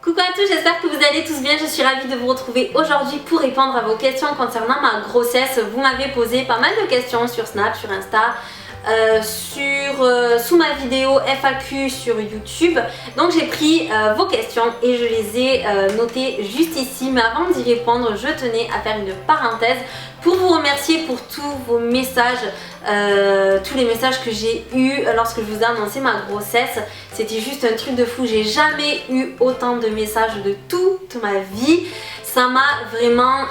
Coucou à tous, j'espère que vous allez tous bien. Je suis ravie de vous retrouver aujourd'hui pour répondre à vos questions concernant ma grossesse. Vous m'avez posé pas mal de questions sur Snap, sur Insta, sous ma vidéo FAQ sur YouTube. Donc j'ai pris vos questions et je les ai notées juste ici. Mais avant d'y répondre, je tenais à faire une parenthèse pour vous remercier pour tous vos messages, tous les messages que j'ai eus lorsque je vous ai annoncé ma grossesse. C'était juste un truc de fou, j'ai jamais eu autant de messages de toute ma vie. Ça m'a vraiment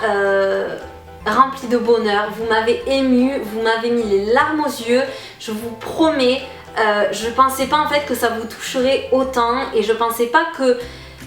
rempli de bonheur, vous m'avez ému, vous m'avez mis les larmes aux yeux, je vous promets. Je pensais pas en fait que ça vous toucherait autant et je pensais pas que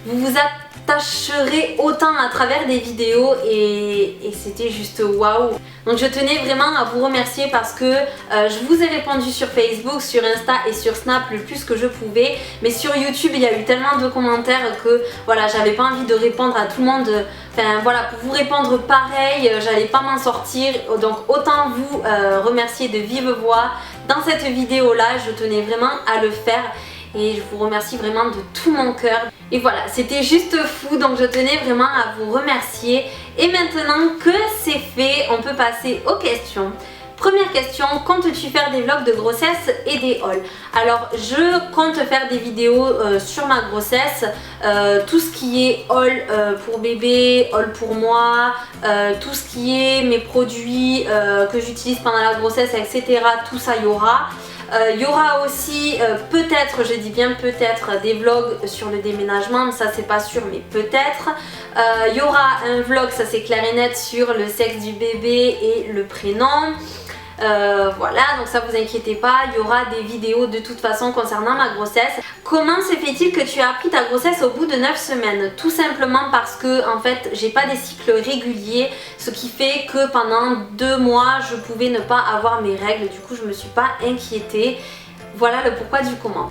vous vous attacherez autant à travers des vidéos et c'était juste waouh. Donc je tenais vraiment à vous remercier parce que je vous ai répondu sur Facebook, sur Insta et sur Snap le plus que je pouvais, mais sur YouTube il y a eu tellement de commentaires que voilà, j'avais pas envie de répondre à tout le monde. Enfin voilà, pour vous répondre pareil, j'allais pas m'en sortir, donc autant vous remercier de vive voix dans cette vidéo là. Je tenais vraiment à le faire et je vous remercie vraiment de tout mon cœur. Et voilà, c'était juste fou, donc je tenais vraiment à vous remercier. Et maintenant que c'est fait, on peut passer aux questions. Première question, comptes-tu faire des vlogs de grossesse et des hauls? Alors je compte faire des vidéos sur ma grossesse, tout ce qui est haul pour bébé, haul pour moi, tout ce qui est mes produits que j'utilise pendant la grossesse, etc. Tout ça il y aura. Il y aura aussi peut-être, je dis bien peut-être, des vlogs sur le déménagement, mais ça c'est pas sûr, mais peut-être. Il y aura un vlog, ça c'est clair et net, sur le sexe du bébé et le prénom. Voilà, donc ça vous inquiétez pas, il y aura des vidéos de toute façon concernant ma grossesse. Comment se fait-il que tu as appris ta grossesse au bout de 9 semaines? Tout simplement parce que en fait j'ai pas des cycles réguliers, ce qui fait que pendant 2 mois je pouvais ne pas avoir mes règles, du coup je me suis pas inquiétée. Voilà le pourquoi du comment.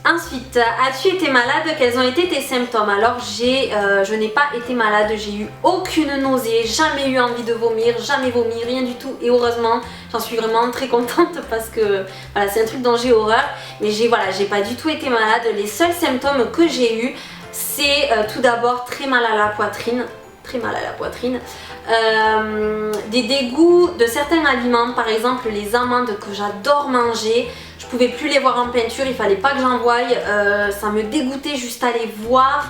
Ensuite, as-tu été malade? Quels ont été tes symptômes? Alors je n'ai pas été malade, j'ai eu aucune nausée, jamais eu envie de vomir, jamais vomi, rien du tout. Et heureusement, j'en suis vraiment très contente parce que voilà, c'est un truc dont j'ai horreur. Mais j'ai pas du tout été malade. Les seuls symptômes que j'ai eu, c'est tout d'abord très mal à la poitrine. Très mal à la poitrine, des dégoûts de certains aliments, par exemple les amandes que j'adore manger. Je pouvais plus les voir en peinture, il fallait pas que j'en voie, ça me dégoûtait juste à les voir.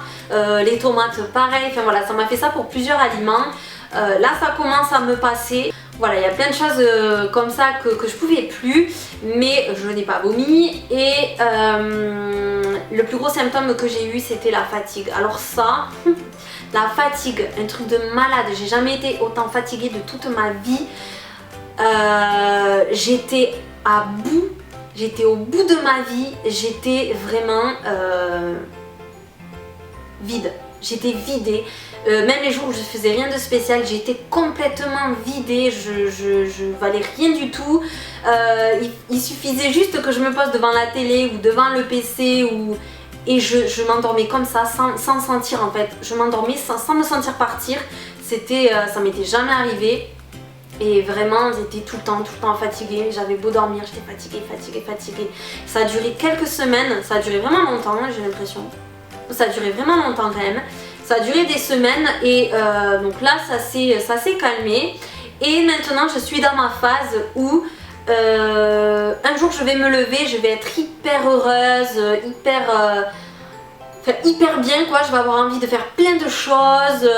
Les tomates pareil, enfin voilà, ça m'a fait ça pour plusieurs aliments. Là ça commence à me passer. Voilà, il y a plein de choses comme ça que je pouvais plus, mais je n'ai pas vomi. Et le plus gros symptôme que j'ai eu, c'était la fatigue. Alors ça, la fatigue, un truc de malade. J'ai jamais été autant fatiguée de toute ma vie. J'étais à bout. J'étais au bout de ma vie, j'étais vraiment vide, j'étais vidée. Même les jours où je faisais rien de spécial, j'étais complètement vidée, je valais rien du tout. Il suffisait juste que je me pose devant la télé ou devant le PC et je m'endormais comme ça, sans sentir en fait. Je m'endormais sans me sentir partir, ça m'était jamais arrivé. Et vraiment j'étais tout le temps fatiguée, j'avais beau dormir, j'étais fatiguée. Ça a duré quelques semaines, ça a duré vraiment longtemps, j'ai l'impression. Ça a duré vraiment longtemps quand même. Ça a duré des semaines et donc là ça s'est calmé. Et maintenant je suis dans ma phase où un jour je vais me lever, je vais être hyper heureuse, hyper bien quoi, je vais avoir envie de faire plein de choses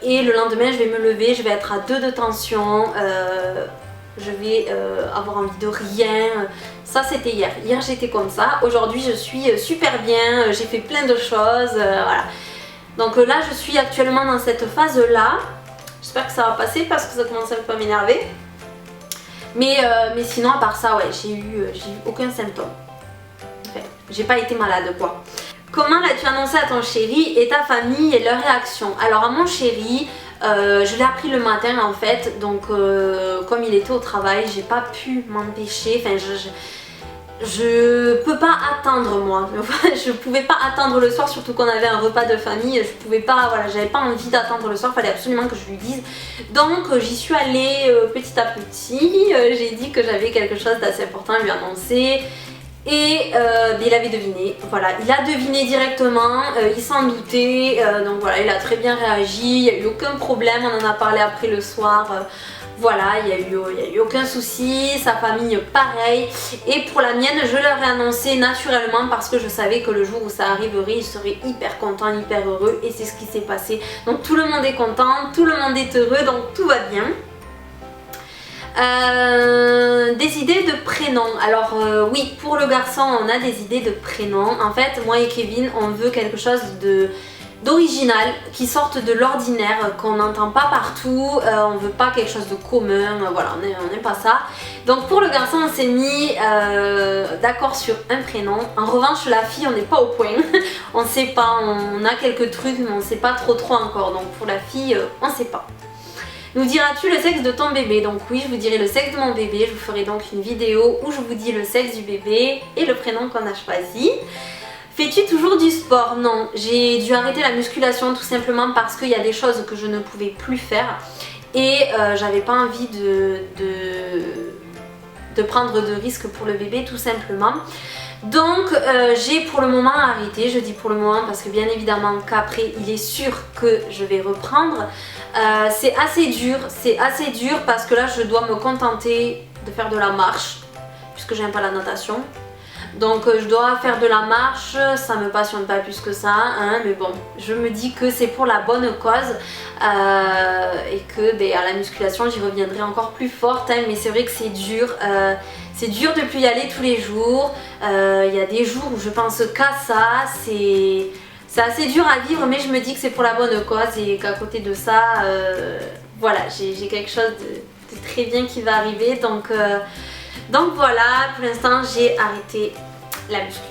et le lendemain je vais me lever, je vais être à 2 de tension, je vais avoir envie de rien. Ça c'était hier, j'étais comme ça, aujourd'hui je suis super bien, j'ai fait plein de choses, voilà. Donc là je suis actuellement dans cette phase là, j'espère que ça va passer parce que ça commence un peu à m'énerver. Mais sinon à part ça ouais, j'ai eu aucun symptôme, enfin, j'ai pas été malade quoi. Comment l'as-tu annoncé à ton chéri et ta famille et leur réaction? Alors à mon chéri, je l'ai appris le matin en fait, donc comme il était au travail, j'ai pas pu m'empêcher, enfin je peux pas attendre moi, je pouvais pas attendre le soir, surtout qu'on avait un repas de famille, je pouvais pas, voilà, j'avais pas envie d'attendre le soir, il fallait absolument que je lui dise. Donc j'y suis allée petit à petit, j'ai dit que j'avais quelque chose d'assez important à lui annoncer. Et il avait deviné, voilà, il a deviné directement, il s'en doutait, donc voilà, il a très bien réagi, il n'y a eu aucun problème, on en a parlé après le soir, voilà, il n'y a eu aucun souci, sa famille pareil. Et pour la mienne, je leur ai annoncé naturellement parce que je savais que le jour où ça arriverait, ils seraient hyper contents, hyper heureux, et c'est ce qui s'est passé. Donc tout le monde est content, tout le monde est heureux, donc tout va bien. Des idées de prénoms. Alors oui, pour le garçon on a des idées de prénoms. En fait moi et Kevin on veut quelque chose d'original, qui sorte de l'ordinaire, qu'on n'entend pas partout, on veut pas quelque chose de commun, voilà, on n'aime pas ça. Donc pour le garçon on s'est mis d'accord sur un prénom. En revanche la fille on n'est pas au point, on sait pas, on a quelques trucs mais on sait pas trop encore, donc pour la fille on sait pas. Nous diras-tu le sexe de ton bébé? Donc oui, je vous dirai le sexe de mon bébé, je vous ferai donc une vidéo où je vous dis le sexe du bébé et le prénom qu'on a choisi. Fais-tu toujours du sport? Non, j'ai dû arrêter la musculation tout simplement parce qu'il y a des choses que je ne pouvais plus faire et j'avais pas envie de prendre de risques pour le bébé tout simplement. Donc j'ai pour le moment arrêté, je dis pour le moment parce que bien évidemment qu'après il est sûr que je vais reprendre. C'est assez dur parce que là je dois me contenter de faire de la marche puisque j'aime pas la natation. Donc je dois faire de la marche, ça me passionne pas plus que ça, hein, mais bon, je me dis que c'est pour la bonne cause et que à la musculation j'y reviendrai encore plus forte, hein, mais c'est vrai que c'est dur de plus y aller tous les jours. Il y a des jours où je pense qu'à ça, c'est assez dur à vivre, mais je me dis que c'est pour la bonne cause et qu'à côté de ça, voilà, j'ai quelque chose de très bien qui va arriver, donc voilà, pour l'instant j'ai arrêté la muscu.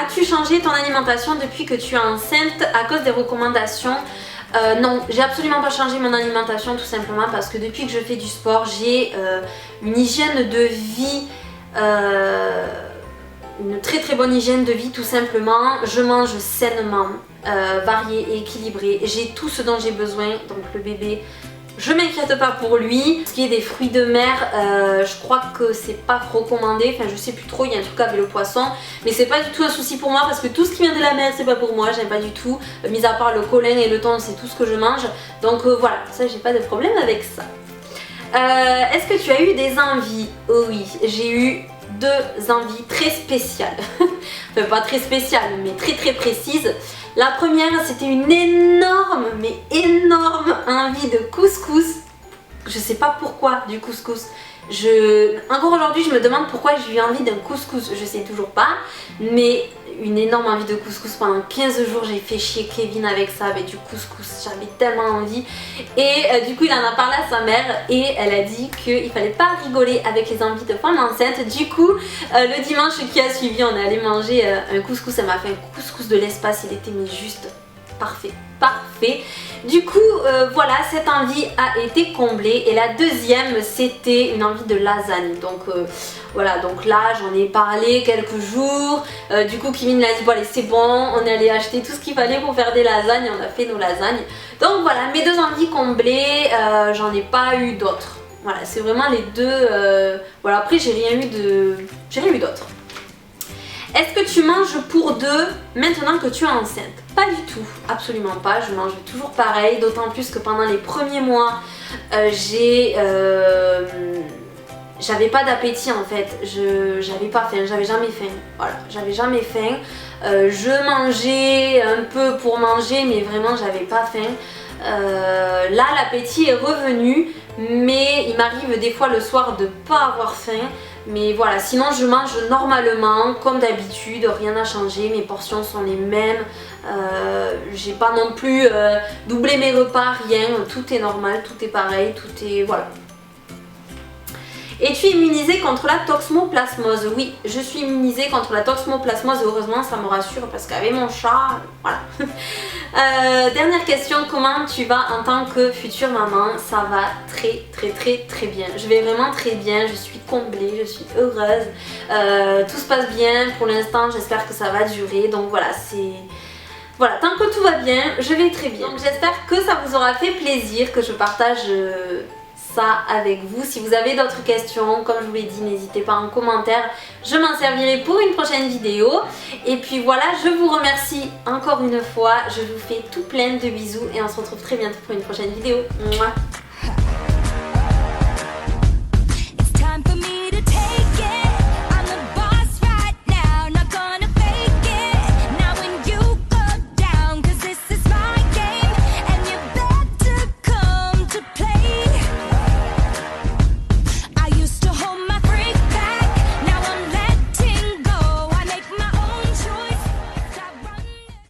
As-tu changé ton alimentation depuis que tu es enceinte à cause des recommandations? Non, j'ai absolument pas changé mon alimentation tout simplement parce que depuis que je fais du sport, j'ai une hygiène de vie, une très bonne hygiène de vie tout simplement. Je mange sainement, varié et équilibré. J'ai tout ce dont j'ai besoin, donc le bébé, je m'inquiète pas pour lui. Ce qui est des fruits de mer, je crois que c'est pas recommandé, enfin je sais plus trop, il y a un truc avec le poisson, mais c'est pas du tout un souci pour moi parce que tout ce qui vient de la mer c'est pas pour moi, j'aime pas du tout, mis à part le colin et le thon, c'est tout ce que je mange, donc voilà, ça j'ai pas de problème avec ça. Est-ce que tu as eu des envies? Oh oui, j'ai eu deux envies très spéciales, enfin pas très spéciales mais très précises. La première c'était une énorme envie de couscous. Je sais pas pourquoi du couscous. Encore aujourd'hui je me demande pourquoi j'ai eu envie d'un couscous, je sais toujours pas, mais une énorme envie de couscous. Pendant 15 jours j'ai fait chier Kevin avec ça, avec du couscous, j'avais tellement envie. Et du coup il en a parlé à sa mère et elle a dit qu'il fallait pas rigoler avec les envies de femme enceinte. Du coup le dimanche qui a suivi on est allé manger un couscous, elle m'a fait un couscous de l'espace, il était mais juste parfait. Du coup voilà, cette envie a été comblée. Et la deuxième c'était une envie de lasagne, donc voilà, donc là j'en ai parlé quelques jours, du coup Kevin l'a dit bon allez c'est bon, on est allé acheter tout ce qu'il fallait pour faire des lasagnes, on a fait nos lasagnes. Donc voilà, mes deux envies comblées, j'en ai pas eu d'autres. Voilà, c'est vraiment les deux, voilà, après j'ai rien eu d'autre. Est-ce que tu manges pour deux maintenant que tu es enceinte? Pas du tout, absolument pas, je mange toujours pareil, d'autant plus que pendant les premiers mois, j'avais pas d'appétit en fait, j'avais pas faim, j'avais jamais faim, voilà, j'avais jamais faim. Je mangeais un peu pour manger, mais vraiment j'avais pas faim. Là l'appétit est revenu, mais il m'arrive des fois le soir de pas avoir faim. Mais voilà, sinon je mange normalement, comme d'habitude, rien n'a changé, mes portions sont les mêmes, j'ai pas non plus doublé mes repas, rien, tout est normal, tout est pareil, tout est... voilà. Es-tu immunisée contre la toxoplasmose? Oui, je suis immunisée contre la toxoplasmose et heureusement ça me rassure parce qu'avec mon chat, voilà. Dernière question, comment tu vas en tant que future maman? Ça va très bien. Je vais vraiment très bien, je suis comblée, je suis heureuse. Tout se passe bien pour l'instant, j'espère que ça va durer. Donc voilà, voilà, tant que tout va bien, je vais très bien. Donc j'espère que ça vous aura fait plaisir, que je partage ça avec vous. Si vous avez d'autres questions, comme je vous l'ai dit, n'hésitez pas en commentaire, je m'en servirai pour une prochaine vidéo. Et puis voilà, je vous remercie encore une fois, je vous fais tout plein de bisous et on se retrouve très bientôt pour une prochaine vidéo. Mouah.